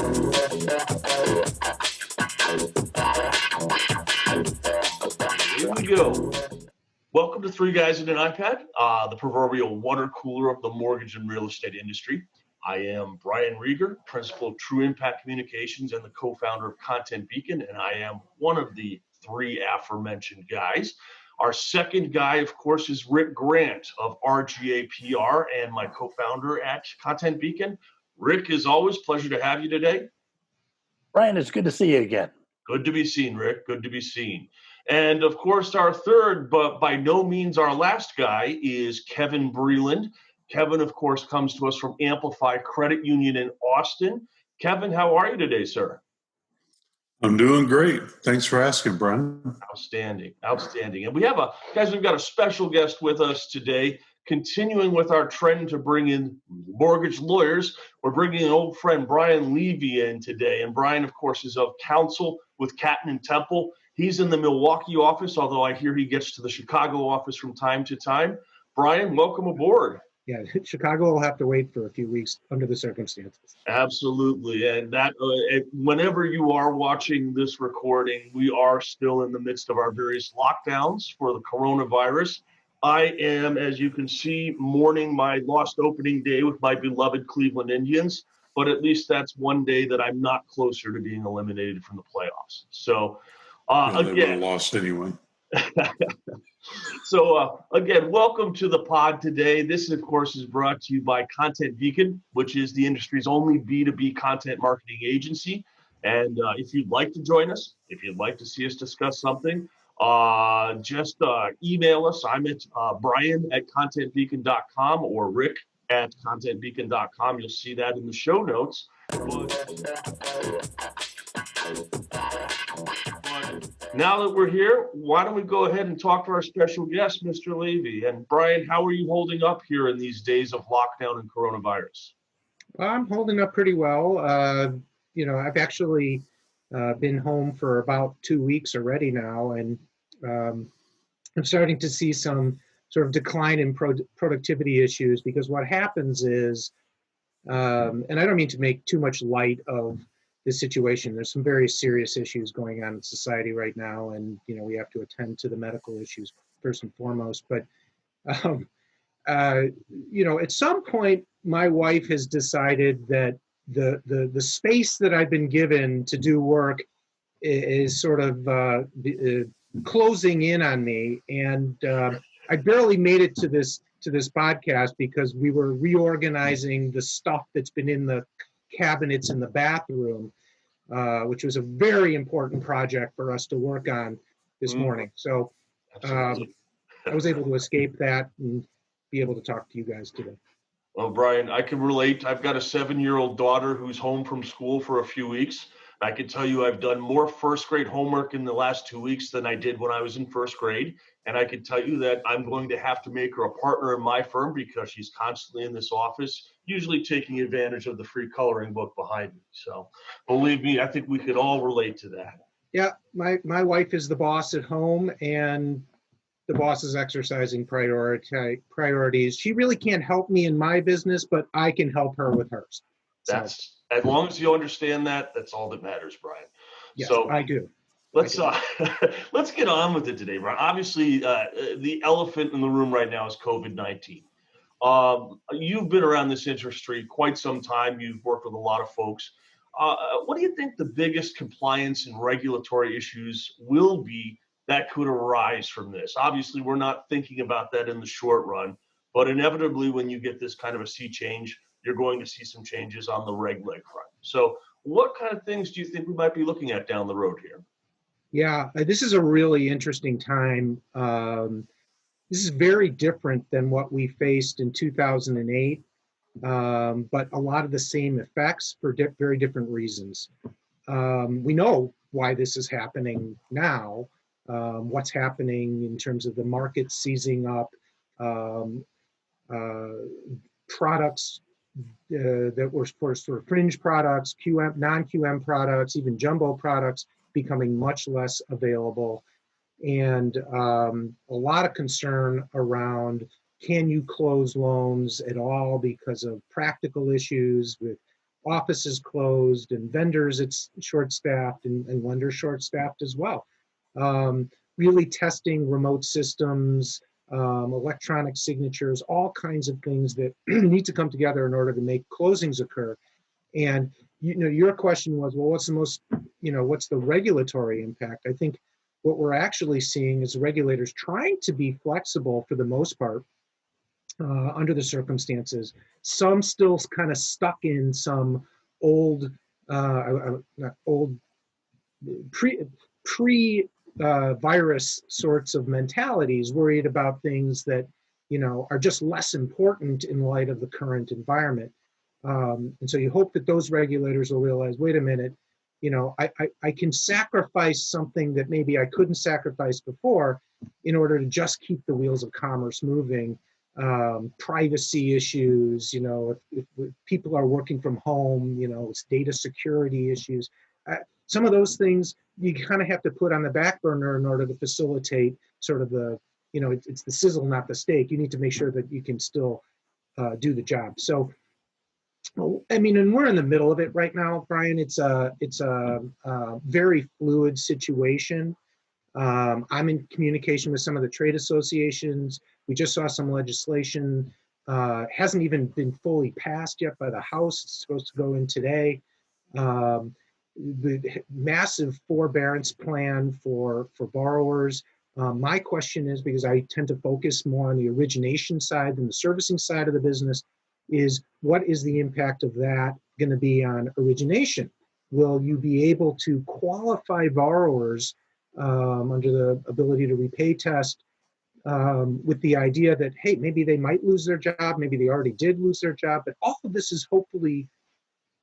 Here we go. Welcome to Three Guys and an iPad, the proverbial water cooler of the mortgage and real estate industry. I am Brian Rieger, principal of True Impact Communications and the co-founder of Content Beacon, and I am one of the three aforementioned guys. Our second guy, of course, is Rick Grant of RGA PR and my co-founder at Content Beacon. Rick, as always, pleasure to have you today. Brian, it's good to see you again. Good to be seen, Rick. Good to be seen. And of course, our third, but by no means our last guy, is Kevin Breeland. Kevin, of course, comes to us from Amplify Credit Union in Austin. Kevin, how are you today, sir? I'm doing great. Thanks for asking, Brian. Outstanding, outstanding. And we've got a special guest with us today. Continuing with our trend to bring in mortgage lawyers, we're bringing an old friend, Brian Levy, in today. And Brian, of course, is of counsel with Catton and Temple. He's in the Milwaukee office, although I hear he gets to the Chicago office from time to time. Brian, welcome aboard. Yeah, Chicago will have to wait for a few weeks under the circumstances. Absolutely. And that whenever you are watching this recording, we are still in the midst of our various lockdowns for the coronavirus. I am, as you can see, mourning my lost opening day with my beloved Cleveland Indians, but at least that's one day that I'm not closer to being eliminated from the playoffs. So, They would have lost anyway. So, again, welcome to the pod today. This, of course, is brought to you by Content Beacon, which is the industry's only B2B content marketing agency. And if you'd like to join us, if you'd like to see us discuss something, just email us. I'm at brian@contentbeacon.com or rick@contentbeacon.com. You'll see that in the show notes. Now that we're here, why don't we go ahead and talk to our special guest, Mr. Levy. And Brian, how are you holding up here in these days of lockdown and coronavirus? I'm holding up pretty well. I've actually been home for about 2 weeks already now, and I'm starting to see some sort of decline in productivity issues, because what happens is, and I don't mean to make too much light of the situation. There's some very serious issues going on in society right now, and we have to attend to the medical issues first and foremost. But at some point, my wife has decided that the space that I've been given to do work is sort of closing in on me, and I barely made it to this podcast because we were reorganizing the stuff that's been in the cabinets in the bathroom, which was a very important project for us to work on this morning. So I was able to escape that and be able to talk to you guys today. Well, Brian, I can relate. I've got a 7-year-old daughter who's home from school for a few weeks. I can tell you I've done more first grade homework in the last 2 weeks than I did when I was in first grade. And I can tell you that I'm going to have to make her a partner in my firm because she's constantly in this office, usually taking advantage of the free coloring book behind me. So believe me, I think we could all relate to that. Yeah, my wife is the boss at home, and the boss is exercising priorities. She really can't help me in my business, but I can help her with hers. That's as long as you understand that, that's all that matters, Brian. Yes, so I do. Let's get on with it today, Brian. Obviously, the elephant in the room right now is COVID-19. You've been around this industry quite some time. You've worked with a lot of folks. What do you think the biggest compliance and regulatory issues will be that could arise from this? Obviously, we're not thinking about that in the short run, but inevitably, when you get this kind of a sea change, you're going to see some changes on the reg leg front. So what kind of things do you think we might be looking at down the road here? Yeah, this is a really interesting time. This is very different than what we faced in 2008, but a lot of the same effects for very different reasons. We know why this is happening now, what's happening in terms of the market seizing up, products that were for sort of fringe products, QM, non-QM products, even jumbo products becoming much less available, and a lot of concern around, can you close loans at all because of practical issues with offices closed and vendors it's short-staffed and lenders short-staffed as well. Really testing remote systems, electronic signatures, all kinds of things that need to come together in order to make closings occur. And your question was, well, what's the most, what's the regulatory impact? I think what we're actually seeing is regulators trying to be flexible for the most part under the circumstances. Some still kind of stuck in some old, not old, pre virus sorts of mentalities, worried about things that are just less important in light of the current environment. And so you hope that those regulators will realize, wait a minute, I can sacrifice something that maybe I couldn't sacrifice before in order to just keep the wheels of commerce moving. Privacy issues, if people are working from home, it's data security issues. Some of those things you kind of have to put on the back burner in order to facilitate sort of the, it's the sizzle, not the steak. You need to make sure that you can still do the job. So, I mean, and we're in the middle of it right now, Brian. It's a very fluid situation. I'm in communication with some of the trade associations. We just saw some legislation, hasn't even been fully passed yet by the House. It's supposed to go in today. The massive forbearance plan for borrowers. My question is, because I tend to focus more on the origination side than the servicing side of the business, is what is the impact of that going to be on origination? Will you be able to qualify borrowers under the ability to repay test with the idea that, hey, maybe they might lose their job, maybe they already did lose their job, but all of this is hopefully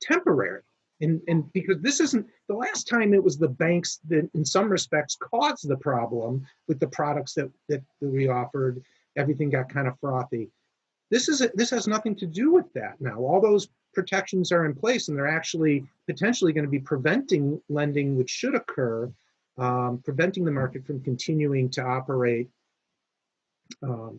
temporary. And because this isn't, the last time it was the banks that in some respects caused the problem with the products that we offered, everything got kind of frothy. This has nothing to do with that now. All those protections are in place, and they're actually potentially going to be preventing lending, which should occur, preventing the market from continuing to operate.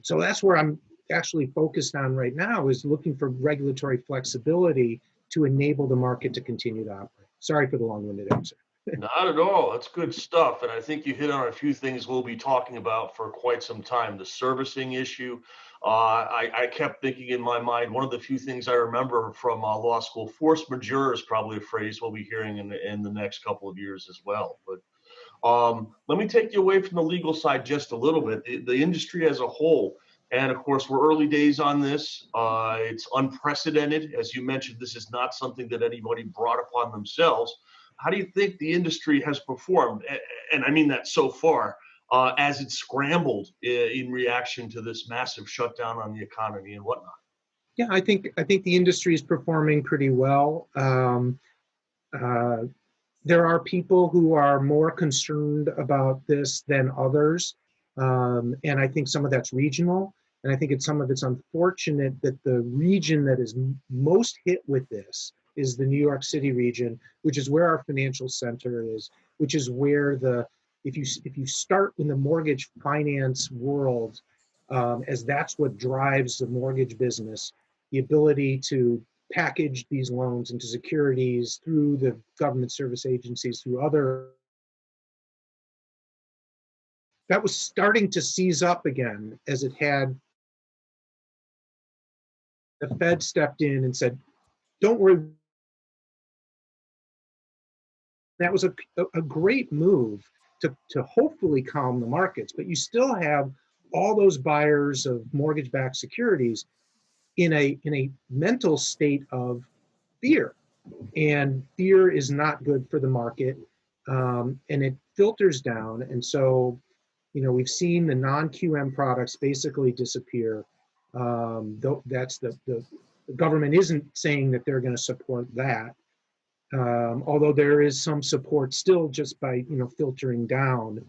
So that's where I'm actually focused on right now, is looking for regulatory flexibility to enable the market to continue to operate. Sorry for the long-winded answer. Not at all. That's good stuff. And I think you hit on a few things we'll be talking about for quite some time. The servicing issue. I kept thinking in my mind, one of the few things I remember from law school, force majeure is probably a phrase we'll be hearing in the next couple of years as well. But let me take you away from the legal side just a little bit. The industry as a whole, and of course, we're early days on this. It's unprecedented. As you mentioned, this is not something that anybody brought upon themselves. How do you think the industry has performed? And I mean that so far, as it scrambled in reaction to this massive shutdown on the economy and whatnot? Yeah, I think the industry is performing pretty well. There are people who are more concerned about this than others, and I think some of that's regional. And I think some of it's unfortunate that the region that is most hit with this is the New York City region, which is where our financial center is, which is where if you start in the mortgage finance world, as that's what drives the mortgage business, the ability to package these loans into securities through the government service agencies, through other, that was starting to seize up again as it had. The Fed stepped in and said, don't worry. That was a great move to hopefully calm the markets, but you still have all those buyers of mortgage-backed securities in a mental state of fear, and fear is not good for the market, and it filters down. And so, we've seen the non-QM products basically disappear. That's the government isn't saying that they're going to support that. Although there is some support still just by filtering down.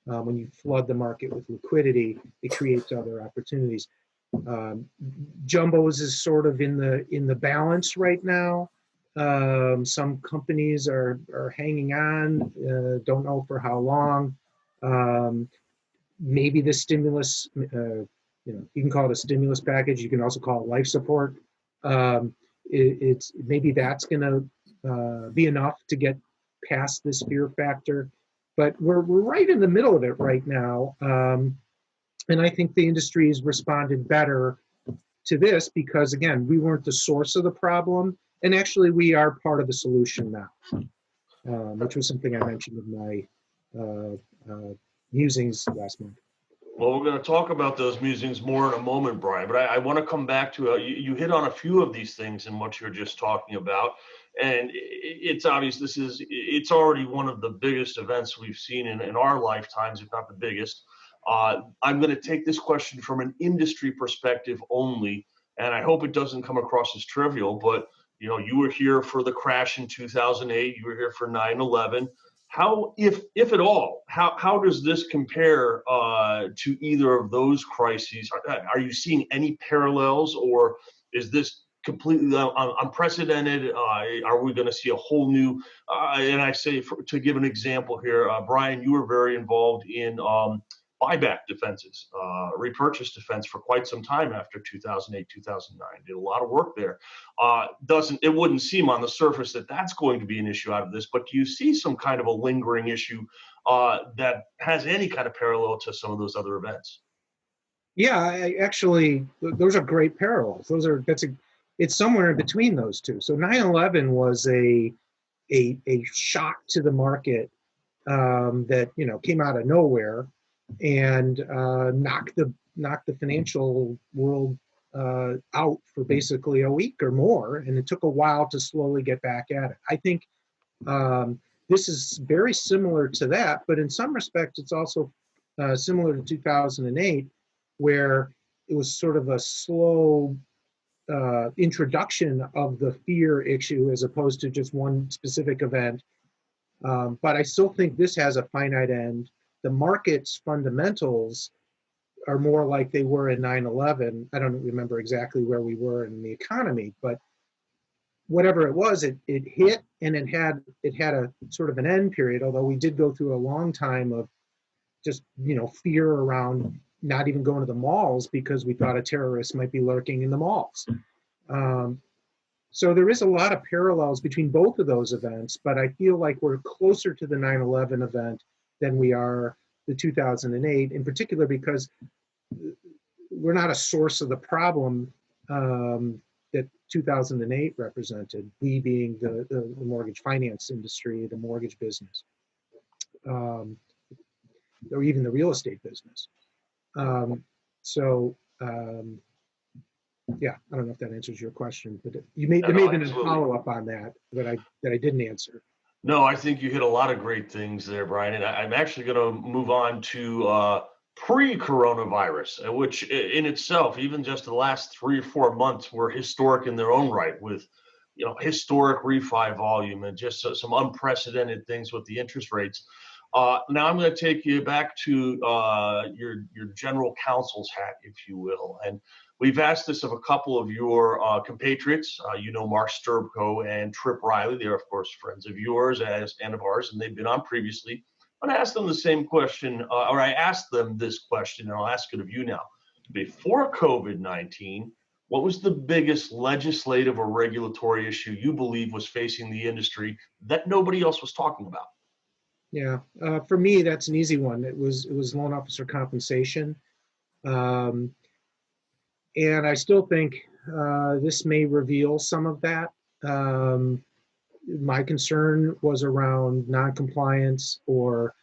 When you flood the market with liquidity, it creates other opportunities. Jumbos is sort of in the balance right now. Some companies are hanging on, don't know for how long. Maybe the stimulus, you can call it a stimulus package. You can also call it life support. it's maybe that's going to be enough to get past this fear factor. But we're right in the middle of it right now. And I think the industry has responded better to this because, again, we weren't the source of the problem. And actually, we are part of the solution now, which was something I mentioned in my musings last month. Well, we're going to talk about those musings more in a moment, Brian, but I want to come back to you hit on a few of these things in what you're just talking about. And it's obvious it's already one of the biggest events we've seen in our lifetimes, if not the biggest. I'm going to take this question from an industry perspective only, and I hope it doesn't come across as trivial, but you were here for the crash in 2008, you were here for 9/11. How, if at all, how does this compare to either of those crises? Are you seeing any parallels, or is this completely unprecedented? Are we going to see a whole new? And I say, to give an example here, Brian, you were very involved in buyback defenses, repurchase defense for quite some time after 2008, 2009. Did a lot of work there. It wouldn't seem on the surface that that's going to be an issue out of this, but do you see some kind of a lingering issue that has any kind of parallel to some of those other events? Yeah, actually, those are great parallels. It's somewhere in between those two. So 9/11 was a shock to the market that came out of nowhere and knocked the financial world out for basically a week or more, and it took a while to slowly get back at it. I think this is very similar to that, but in some respects, it's also similar to 2008, where it was sort of a slow introduction of the fear issue as opposed to just one specific event. But I still think this has a finite end. The market's fundamentals are more like they were in 9/11. I don't remember exactly where we were in the economy, but whatever it was, it hit, and it had a sort of an end period, although we did go through a long time of just fear around not even going to the malls because we thought a terrorist might be lurking in the malls. So there is a lot of parallels between both of those events, but I feel like we're closer to the 9/11 event than we are the 2008, in particular because we're not a source of the problem that 2008 represented, we being the mortgage finance industry, the mortgage business, or even the real estate business. Yeah, I don't know if that answers your question, but there may have been a follow-up on that I didn't answer. No, I think you hit a lot of great things there, Brian. And I'm actually going to move on to pre-coronavirus, which in itself, even just the last 3 or 4 months, were historic in their own right, with historic refi volume and just some unprecedented things with the interest rates. Now I'm going to take you back to your general counsel's hat, if you will. And we've asked this of a couple of your compatriots, Mark Sterbko and Trip Riley. They're, of course, friends of yours and of ours, and they've been on previously. I'm going to ask them the same question, or I asked them this question, and I'll ask it of you now. Before COVID-19, what was the biggest legislative or regulatory issue you believe was facing the industry that nobody else was talking about? Yeah, for me, that's an easy one. It was loan officer compensation. And I still think this may reveal some of that. My concern was around noncompliance or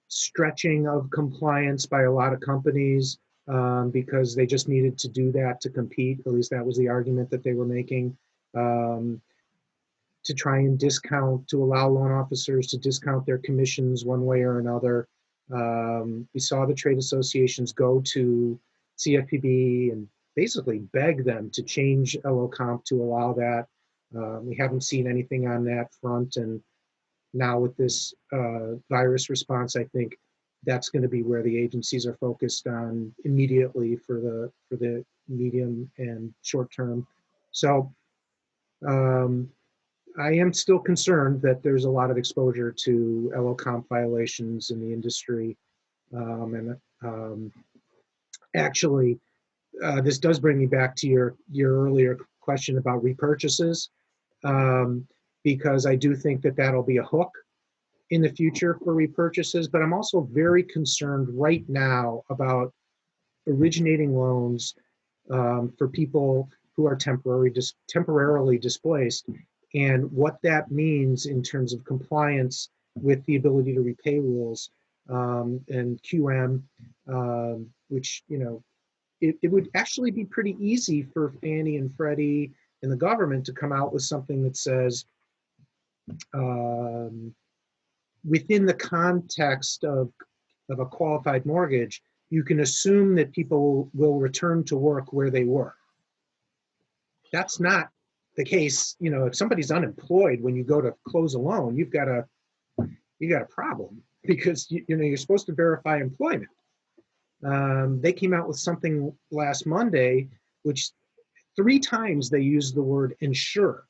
stretching of compliance by a lot of companies because they just needed to do that to compete. At least that was the argument that they were making, to try and to allow loan officers to discount their commissions one way or another. We saw the trade associations go to CFPB and basically beg them to change LO Comp to allow that. We haven't seen anything on that front, and now with this virus response, I think that's going to be where the agencies are focused on immediately for the medium and short term. So I am still concerned that there's a lot of exposure to LO Comp violations in the industry, actually, this does bring me back to your earlier question about repurchases, because I do think that that'll be a hook in the future for repurchases. But I'm also very concerned right now about originating loans for people who are temporarily displaced, and what that means in terms of compliance with the ability to repay rules and QM, which, it would actually be pretty easy for Fannie and Freddie and the government to come out with something that says, within the context of a qualified mortgage, you can assume that people will return to work where they were. That's not the case. If somebody's unemployed when you go to close a loan, you got a problem, because you're supposed to verify employment. They came out with something last Monday, which 3 times they used the word ensure.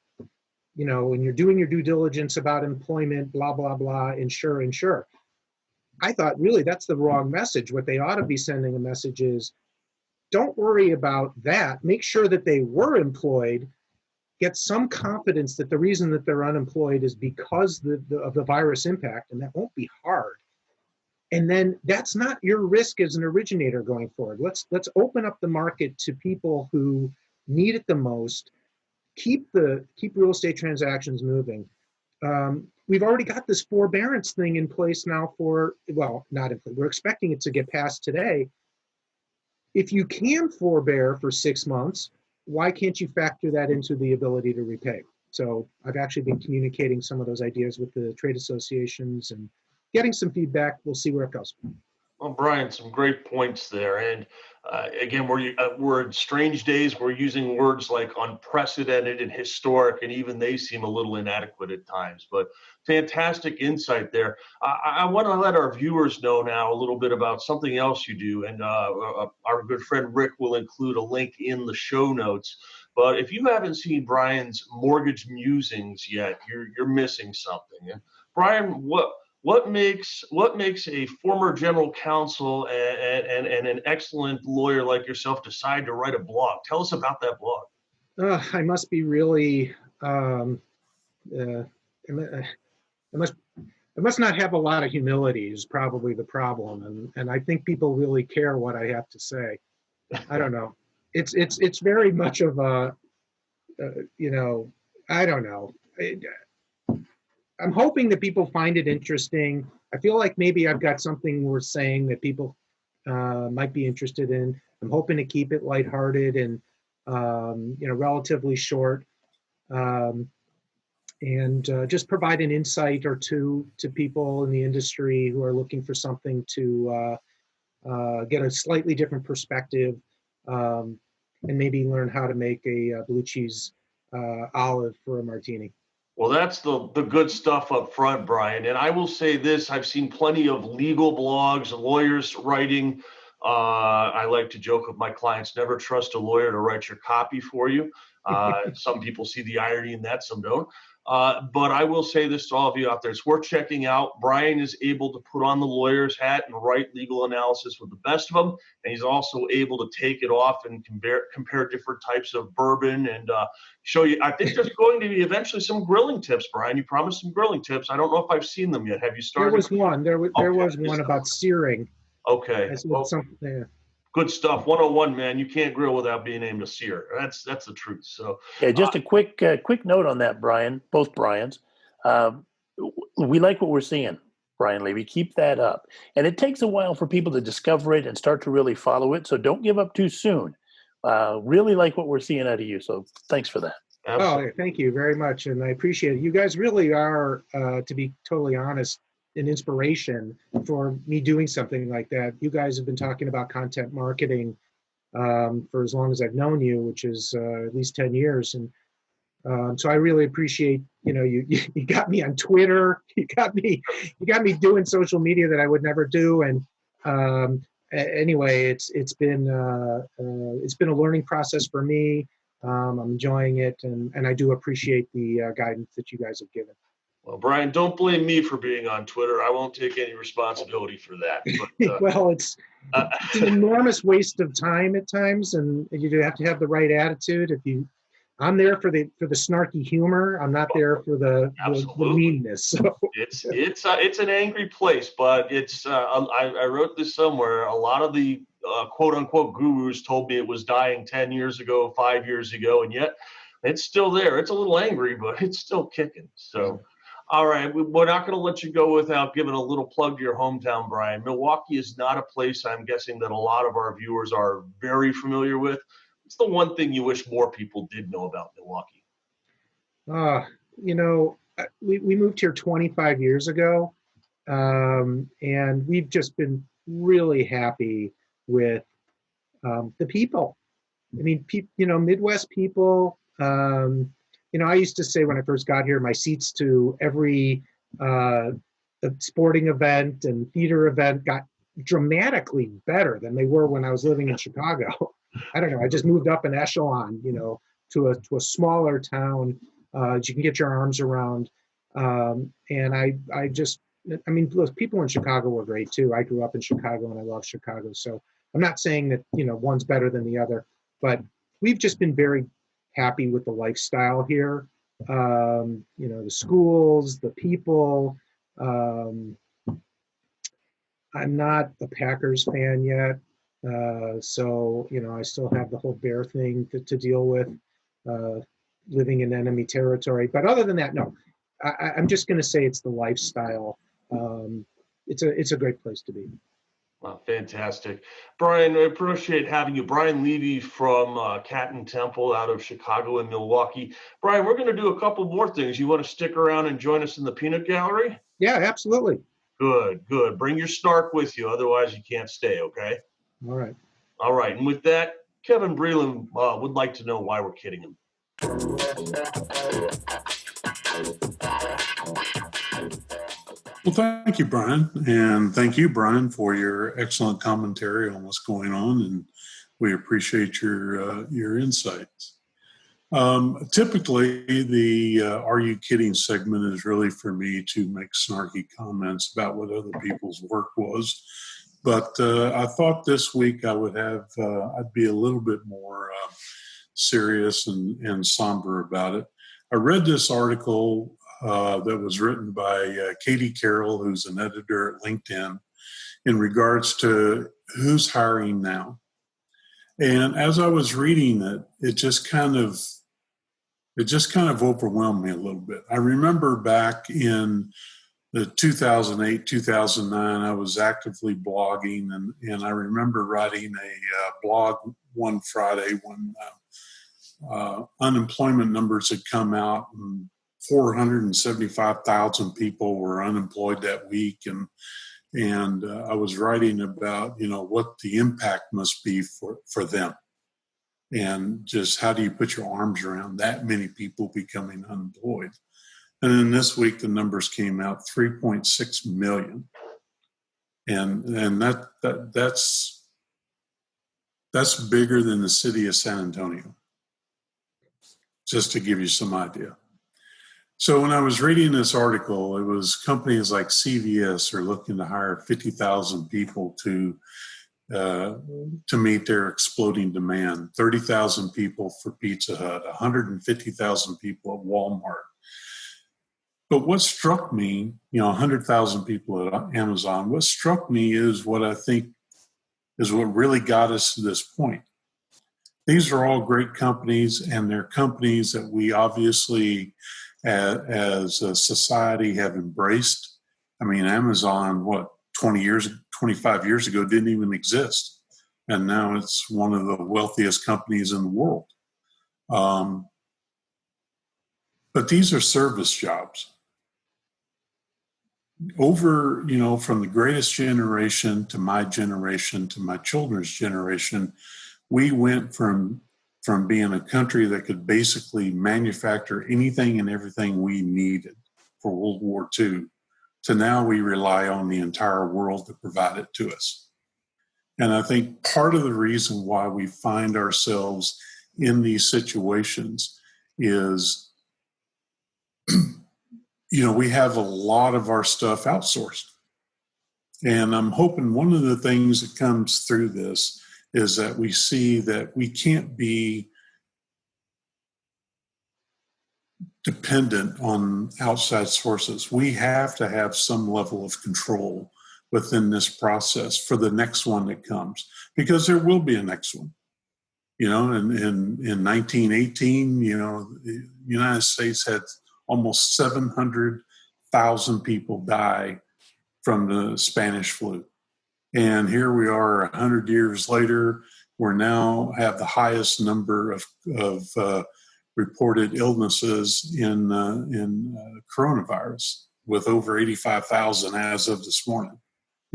When you're doing your due diligence about employment, blah, blah, blah, ensure. I thought, really, that's the wrong message. What they ought to be sending a message is, don't worry about that. Make sure that they were employed. Get some confidence that the reason that they're unemployed is because of the virus impact, and that won't be hard. And then that's not your risk as an originator going forward. Let's open up the market to people who need it the most. Keep real estate transactions moving. We've already got this forbearance thing in place now not in place. We're expecting it to get passed today. If you can forbear for 6 months, why can't you factor that into the ability to repay? So I've actually been communicating some of those ideas with the trade associations and getting some feedback. We'll see where it goes. Well, Brian, some great points there. And again, we're in strange days. We're using words like unprecedented and historic, and even they seem a little inadequate at times. But fantastic insight there. I want to let our viewers know now a little bit about something else you do. And our good friend Rick will include a link in the show notes. But if you haven't seen Brian's Mortgage Musings yet, you're missing something. And Brian, what makes a former general counsel and an excellent lawyer like yourself decide to write a blog? Tell us about that blog. I must be really, I must not have a lot of humility is probably the problem. And I think people really care what I have to say. I don't know. It's very much of a, I don't know. I'm hoping that people find it interesting. I feel like maybe I've got something worth saying that people might be interested in. I'm hoping to keep it lighthearted and relatively short, and just provide an insight or two to people in the industry who are looking for something to get a slightly different perspective, and maybe learn how to make a blue cheese olive for a martini. Well, that's the good stuff up front, Brian. And I will say this, I've seen plenty of legal blogs, lawyers writing. I like to joke with my clients, never trust a lawyer to write your copy for you. Some people see the irony in that, some don't. But I will say this to all of you out there. It's worth checking out. Brian is able to put on the lawyer's hat and write legal analysis with the best of them. And he's also able to take it off and compare different types of bourbon and show you. I think there's going to be eventually some grilling tips, Brian. You promised some grilling tips. I don't know if I've seen them yet. Have you started? There was one. There was one about searing. Okay. Well, yeah. Good stuff. 101, man. You can't grill without being able to sear. That's the truth. So yeah, just a quick note on that, Brian. Both Brians. We like what we're seeing, Brian Levy. Keep that up. And it takes a while for people to discover it and start to really follow it. So don't give up too soon. Really like what we're seeing out of you. So thanks for that. Absolutely. Oh, thank you very much, and I appreciate it. You guys really are, to be totally honest, an inspiration for me doing something like that. You guys have been talking about content marketing for as long as I've known you, which is at least 10 years. And so I really appreciate, you got me on Twitter, you got me doing social media that I would never do. And anyway, it's been a learning process for me. I'm enjoying it, and I do appreciate the guidance that you guys have given. Well, Brian, don't blame me for being on Twitter. I won't take any responsibility for that. But, well, it's an enormous waste of time at times, and you have to have the right attitude. If you I'm there for the snarky humor. I'm not there for the Absolutely. meanness. So It's an angry place, but I wrote this somewhere. A lot of the quote unquote gurus told me it was dying 10 years ago, 5 years ago, and yet it's still there. It's a little angry, but it's still kicking. So, all right, we're not going to let you go without giving a little plug to your hometown, Brian. Milwaukee is not a place I'm guessing that a lot of our viewers are very familiar with. It's the one thing you wish more people did know about Milwaukee. uh, we moved here 25 years ago, and we've just been really happy with the people. I mean, Midwest people. I used to say when I first got here, my seats to every uh, sporting event and theater event got dramatically better than they were when I was living in Chicago. I don't know. I just moved up an echelon, to a smaller town that you can get your arms around. And I mean, those people in Chicago were great too. I grew up in Chicago and I love Chicago. So I'm not saying that, one's better than the other, but we've just been very happy with the lifestyle here. The schools, the people. I'm not a Packers fan yet. So, I still have the whole bear thing to deal with, living in enemy territory. But other than that, no, I'm just going to say it's the lifestyle. It's a great place to be. Wow, fantastic. Brian, I appreciate having you. Brian Levy from Catton Temple out of Chicago and Milwaukee. Brian, we're going to do a couple more things. You want to stick around and join us in the peanut gallery? Yeah, absolutely. Good, good. Bring your snark with you. Otherwise, you can't stay, okay? All right. All right. And with that, Kevin Breeland would like to know why we're kidding him. Well, thank you, Brian. And thank you, Brian, for your excellent commentary on what's going on. And we appreciate your insights. Typically, the Are You Kidding segment is really for me to make snarky comments about what other people's work was. But I thought this week I'd be a little bit more serious and somber about it. I read this article that was written by Katie Carroll, who's an editor at LinkedIn, in regards to who's hiring now. And as I was reading it, it just kind of overwhelmed me a little bit. I remember back in the 2008, 2009, I was actively blogging, and I remember writing a blog one Friday when unemployment numbers had come out, and 475,000 people were unemployed that week, and I was writing about what the impact must be for them, and just how do you put your arms around that many people becoming unemployed. And then this week the numbers came out, 3.6 million, and that's bigger than the city of San Antonio, just to give you some idea. So when I was reading this article, it was companies like CVS are looking to hire 50,000 people to meet their exploding demand, 30,000 people for Pizza Hut, 150,000 people at Walmart. But what struck me, 100,000 people at Amazon, what struck me is what I think is what really got us to this point. These are all great companies, and they're companies that we obviously, as a society, have embraced. I mean, Amazon, 25 years ago didn't even exist. And now it's one of the wealthiest companies in the world. But these are service jobs. Over, from the greatest generation to my generation to my children's generation, we went from being a country that could basically manufacture anything and everything we needed for World War II to now we rely on the entire world to provide it to us. And I think part of the reason why we find ourselves in these situations is we have a lot of our stuff outsourced. And I'm hoping one of the things that comes through this is that we see that we can't be dependent on outside sources. We have to have some level of control within this process for the next one that comes, because there will be a next one. In 1918, the United States had almost 700,000 people die from the Spanish flu. And here we are 100 years later, we're now have the highest number of reported illnesses in coronavirus, with over 85,000 as of this morning.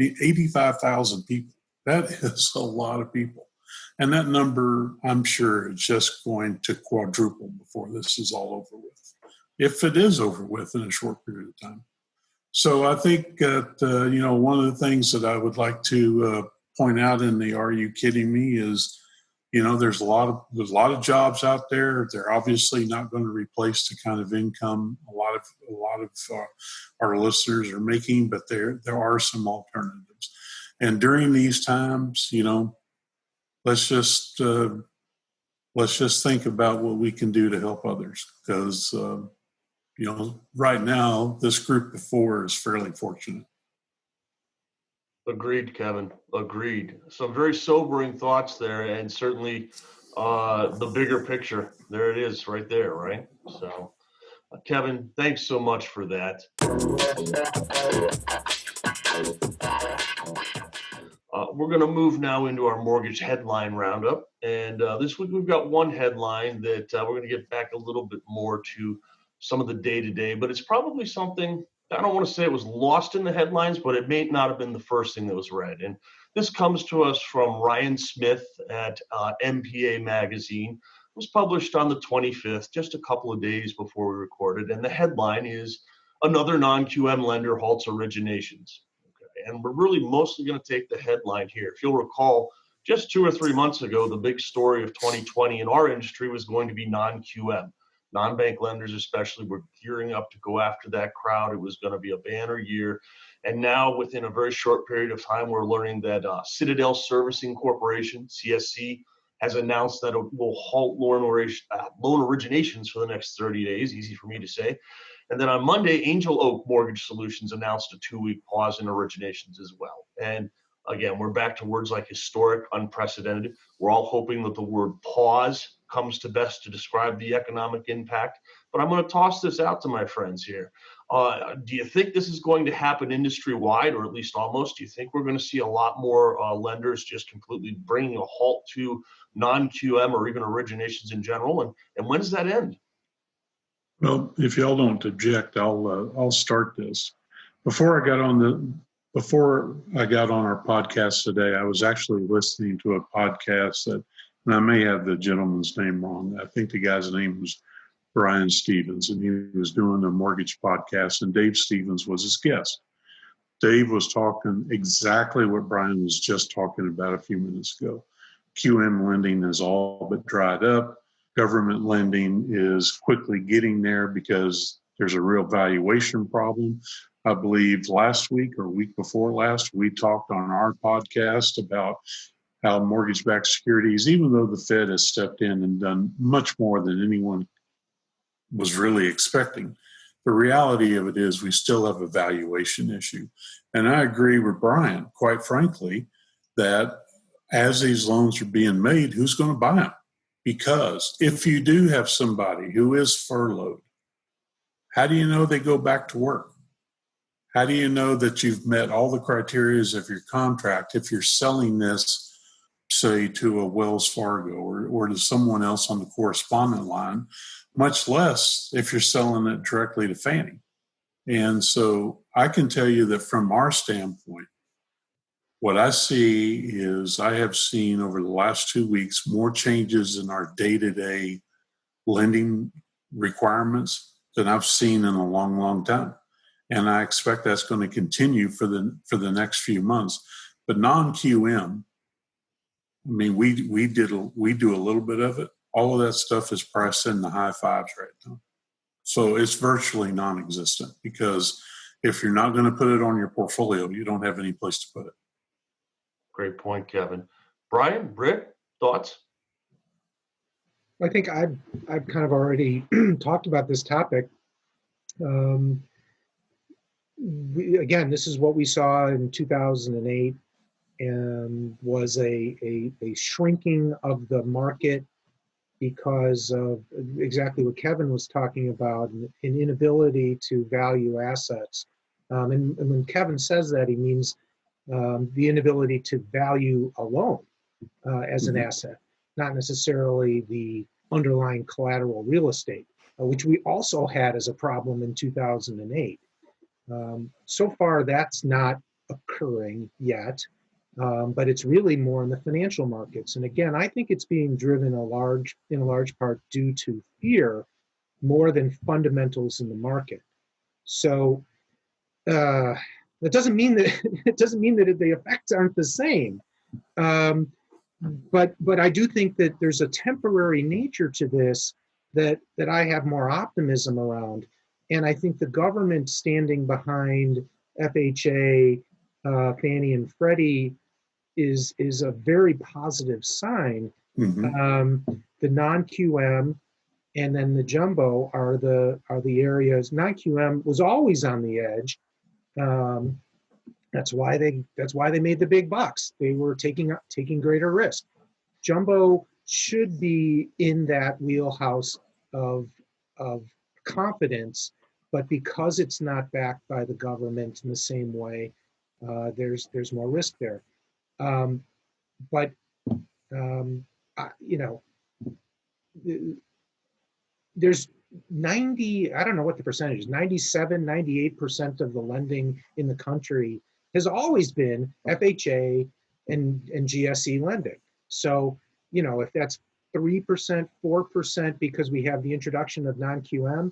85,000 people, that is a lot of people. And that number, I'm sure, is just going to quadruple before this is all over with, if it is over with in a short period of time. So I think that, one of the things that I would like to point out in the "Are You Kidding Me?" is, there's a lot of jobs out there. They're obviously not going to replace the kind of income a lot of our listeners are making, but there are some alternatives. And during these times, let's just think about what we can do to help others, because right now this group of four is fairly fortunate. Agreed, Kevin. Agreed. Some very sobering thoughts there, and certainly the bigger picture. There it is, right there, right? So, Kevin, thanks so much for that. We're going to move now into our mortgage headline roundup, and this week we've got one headline that we're going to get back a little bit more to some of the day-to-day, but it's probably something, I don't want to say it was lost in the headlines, but it may not have been the first thing that was read. And this comes to us from Ryan Smith at MPA Magazine. It was published on the 25th, just a couple of days before we recorded. And the headline is, "Another non-QM lender halts originations." Okay. And we're really mostly going to take the headline here. If you'll recall, just 2 or 3 months ago, the big story of 2020 in our industry was going to be non-QM. Non-bank lenders especially were gearing up to go after that crowd. It was going to be a banner year. And now, within a very short period of time, we're learning that Citadel Servicing Corporation, CSC, has announced that it will halt loan originations for the next 30 days, easy for me to say. And then on Monday, Angel Oak Mortgage Solutions announced a 2-week pause in originations as well. And again, we're back to words like historic, unprecedented. We're all hoping that the word pause comes to best to describe the economic impact. But I'm going to toss this out to my friends here. Do you think this is going to happen industry-wide, or at least almost? Do you think we're going to see a lot more lenders just completely bringing a halt to non-QM or even originations in general? And when does that end? Well, if y'all don't object, I'll start this. Before I got on our podcast today, I was actually listening to a podcast that, and I may have the gentleman's name wrong. I think the guy's name was Brian Stevens, and he was doing a mortgage podcast, and Dave Stevens was his guest. Dave was talking exactly what Brian was just talking about a few minutes ago. QM lending is all but dried up. Government lending is quickly getting there because there's a real valuation problem. I believe last week or week before last, we talked on our podcast about how mortgage-backed securities, even though the Fed has stepped in and done much more than anyone was really expecting, the reality of it is we still have a valuation issue. And I agree with Brian, quite frankly, that as these loans are being made, who's going to buy them? Because if you do have somebody who is furloughed, how do you know they go back to work? How do you know that you've met all the criteria of your contract if you're selling this, say, to a Wells Fargo or to someone else on the correspondent line, much less if you're selling it directly to Fannie? And so I can tell you that from our standpoint, what I see is I have seen over the last 2 weeks more changes in our day-to-day lending requirements than I've seen in a long, long time. And I expect that's going to continue for the next few months. But non-QM, I mean, we do a little bit of it. All of that stuff is priced in the high fives right now. So it's virtually non-existent, because if you're not going to put it on your portfolio, you don't have any place to put it. Great point, Kevin. Brian, Britt, thoughts? I think I've kind of already talked about this topic. Um, again, this is what we saw in 2008, and was a shrinking of the market because of exactly what Kevin was talking about, an inability to value assets. And when Kevin says that, he means the inability to value a loan as an asset, not necessarily the underlying collateral real estate, which we also had as a problem in 2008. So far, that's not occurring yet, but it's really more in the financial markets. And again, I think it's being driven in a large part due to fear more than fundamentals in the market. So uh, that doesn't mean that it doesn't mean that the effects aren't the same. Um, but I do think that there's a temporary nature to this that I have more optimism around, and I think the government standing behind FHA, Fannie and Freddie is a very positive sign. Um, the non-QM and then the jumbo are the areas. Non-QM was always on the edge. Um, that's why they made the big bucks. They were taking greater risk. Jumbo should be in that wheelhouse of of confidence, but because it's not backed by the government in the same way, there's more risk there. Um, but you know, there's 90, I don't know what the percentage is, 97, 98% of the lending in the country has always been FHA and GSE lending. So, you know, if that's 3%, 4% because we have the introduction of non-QM,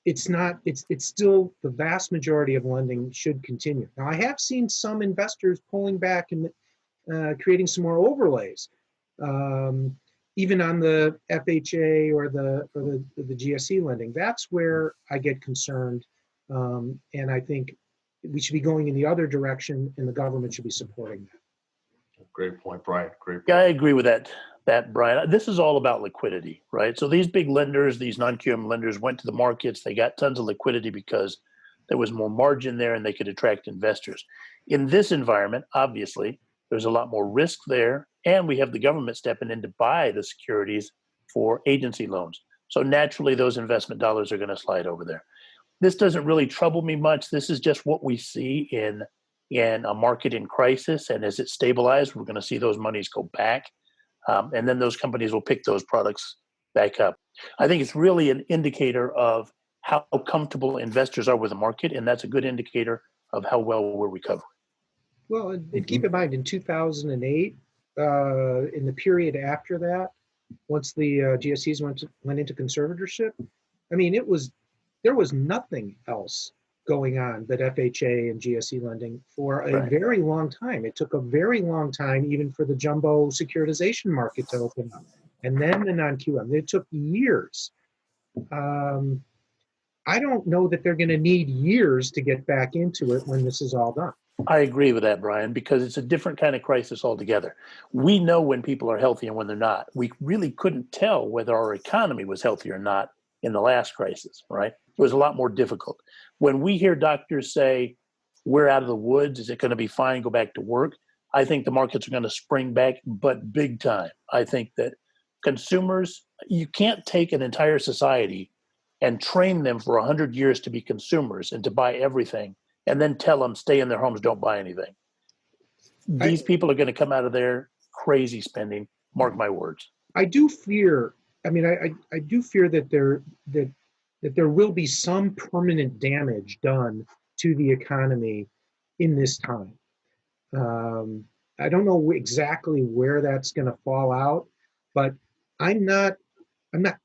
it's still the vast majority of lending should continue. Now, I have seen some investors pulling back and creating some more overlays. Even on the FHA or the GSE lending, that's where I get concerned, and I think we should be going in the other direction, and the government should be supporting that. Great point, Brian. Great point. Yeah, I agree with that, Brian. This is all about liquidity, right? So these big lenders, these non-QM lenders went to the markets. They got tons of liquidity because there was more margin there and they could attract investors. In this environment, obviously, there's a lot more risk there, and we have the government stepping in to buy the securities for agency loans. So naturally, those investment dollars are going to slide over there. This doesn't really trouble me much. This is just what we see in a market in crisis, and as it stabilizes, we're going to see those monies go back, and then those companies will pick those products back up. I think it's really an indicator of how comfortable investors are with the market, and that's a good indicator of how well we're recovering. Well, and keep in mind, in 2008, in the period after that, once the GSEs went into conservatorship, I mean, there was nothing else going on but FHA and GSE lending for a very long time. It took a very long time even for the jumbo securitization market to open up, and then the non-QM. It took years. I don't know that they're going to need years to get back into it when this is all done. I agree with that, Brian, because it's a different kind of crisis altogether. We know when people are healthy and when they're not. We really couldn't tell whether our economy was healthy or not in the last crisis, right? It was a lot more difficult. When we hear doctors say, we're out of the woods, is it going to be fine, go back to work? I think the markets are going to spring back, but big time. I think that consumers, you can't take an entire society and train them for 100 years to be consumers and to buy everything, and then tell them stay in their homes, don't buy anything. These people are going to come out of there crazy spending. Mark my words. I do fear. I mean, I do fear that there will be some permanent damage done to the economy in this time. I don't know exactly where that's going to fall out, but I'm not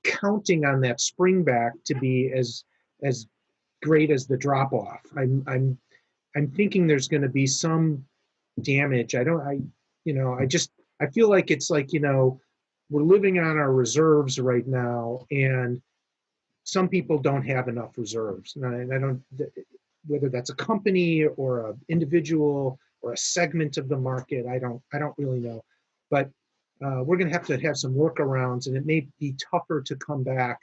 counting on that springback to be as great as the drop off. I'm thinking there's going to be some damage. I feel like it's like, we're living on our reserves right now, and some people don't have enough reserves. And I don't, whether that's a company or an individual or a segment of the market, I don't really know. But we're going to have some workarounds, and it may be tougher to come back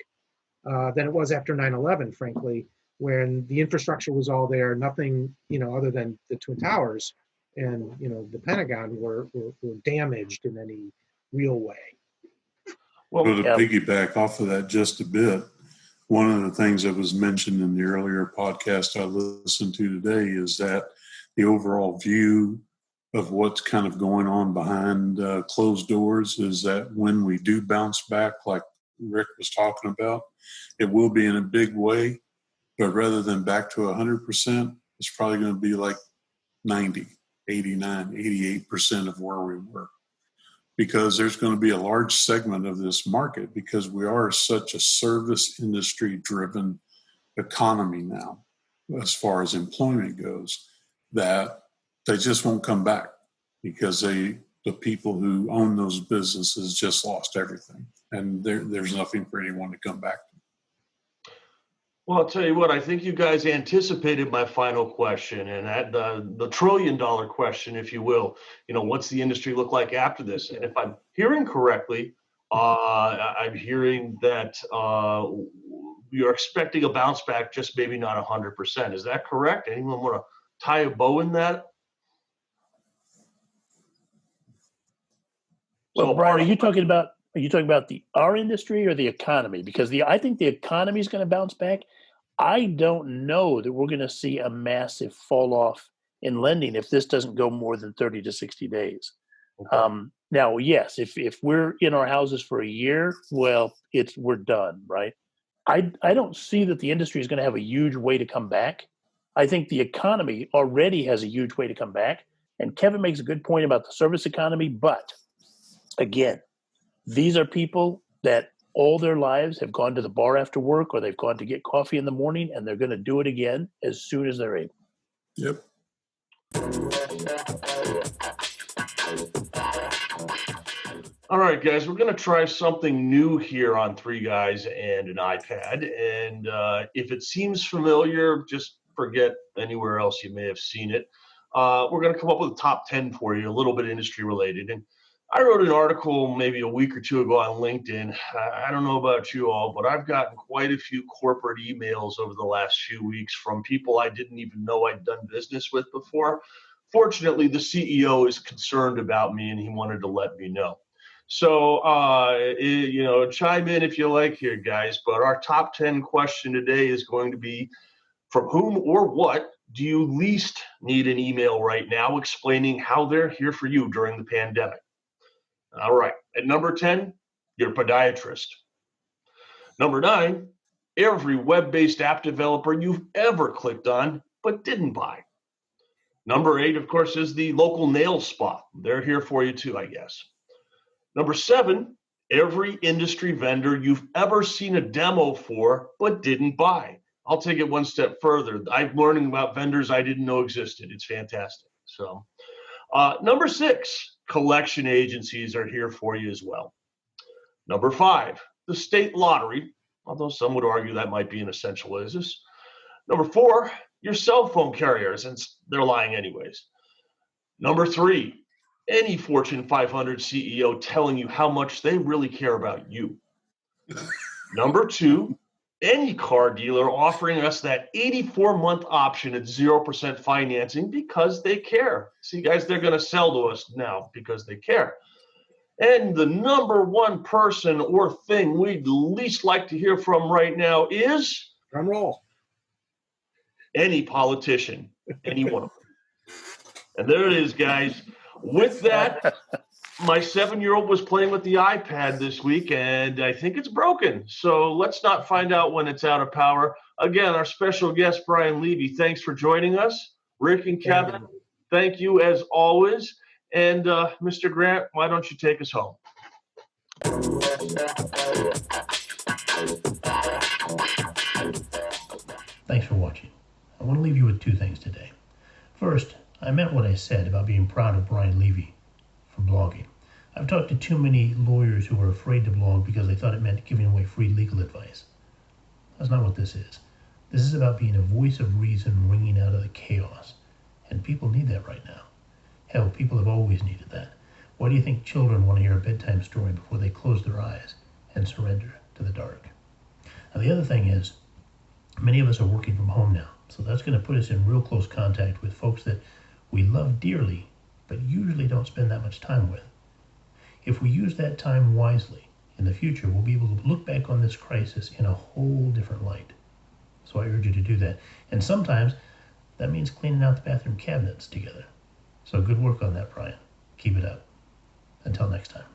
than it was after 9/11, frankly, when the infrastructure was all there, nothing, other than the Twin Towers and, the Pentagon were damaged in any real way. Well, to piggyback off of that just a bit, one of the things that was mentioned in the earlier podcast I listened to today is that the overall view of what's kind of going on behind closed doors is that when we do bounce back, like Rick was talking about, it will be in a big way, but rather than back to 100%, it's probably going to be like 90, 89, 88% of where we were. Because there's going to be a large segment of this market, because we are such a service industry driven economy now, as far as employment goes, that they just won't come back, because the people who own those businesses just lost everything, and there's nothing for anyone to come back to. Well, I'll tell you what, I think you guys anticipated my final question, and that the $1 trillion question, if you will. What's the industry look like after this? And if I'm hearing correctly, I'm hearing that you're expecting a bounce back, just maybe not 100%. Is that correct? Anyone want to tie a bow in that? Well, Brian, are you talking about our industry or the economy? Because I think the economy is going to bounce back. I don't know that we're going to see a massive fall off in lending if this doesn't go more than 30 to 60 days. Okay. Now, yes, if we're in our houses for a year, well, we're done, right? I don't see that the industry is going to have a huge way to come back. I think the economy already has a huge way to come back. And Kevin makes a good point about the service economy, but again, these are people that all their lives have gone to the bar after work, or they've gone to get coffee in the morning, and they're going to do it again as soon as they're able. Yep. All right, guys, we're going to try something new here on Three Guys and an iPad. And if it seems familiar, just forget anywhere else you may have seen it. We're going to come up with a top 10 for you, a little bit industry related. And I wrote an article maybe a week or two ago on LinkedIn. I don't know about you all, but I've gotten quite a few corporate emails over the last few weeks from people I didn't even know I'd done business with before. Fortunately, the CEO is concerned about me, and he wanted to let me know. So, chime in if you like here, guys. But our top 10 question today is going to be, from whom or what do you least need an email right now explaining how they're here for you during the pandemic? All right. At number 10, your podiatrist. Number 9, every web-based app developer you've ever clicked on but didn't buy. Number 8, of course, is the local nail spa. They're here for you too, I guess. Number 7, every industry vendor you've ever seen a demo for but didn't buy. I'll take it one step further. I'm learning about vendors I didn't know existed. It's fantastic. So, number 6, collection agencies are here for you as well. Number 5, the state lottery, although some would argue that might be an essential business. Number 4, your cell phone carrier, since they're lying anyways. Number 3, any Fortune 500 CEO telling you how much they really care about you. Number 2, any car dealer offering us that 84-month option at 0% financing because they care. See, guys, they're going to sell to us now because they care. And the number one person or thing we'd least like to hear from right now is, drum roll, any politician, any one of them. And there it is, guys. With that, my 7-year-old was playing with the iPad this week, and I think it's broken. So let's not find out when it's out of power. Again, our special guest, Brian Levy, thanks for joining us. Rick and Kevin, thank you as always. And Mr. Grant, why don't you take us home? Thanks for watching. I want to leave you with 2 things today. First, I meant what I said about being proud of Brian Levy for blogging. I've talked to too many lawyers who were afraid to blog because they thought it meant giving away free legal advice. That's not what this is. This is about being a voice of reason ringing out of the chaos. And people need that right now. Hell, people have always needed that. Why do you think children want to hear a bedtime story before they close their eyes and surrender to the dark? Now, the other thing is, many of us are working from home now, so that's going to put us in real close contact with folks that we love dearly, but usually don't spend that much time with. If we use that time wisely, in the future, we'll be able to look back on this crisis in a whole different light. So I urge you to do that. And sometimes that means cleaning out the bathroom cabinets together. So good work on that, Brian. Keep it up. Until next time.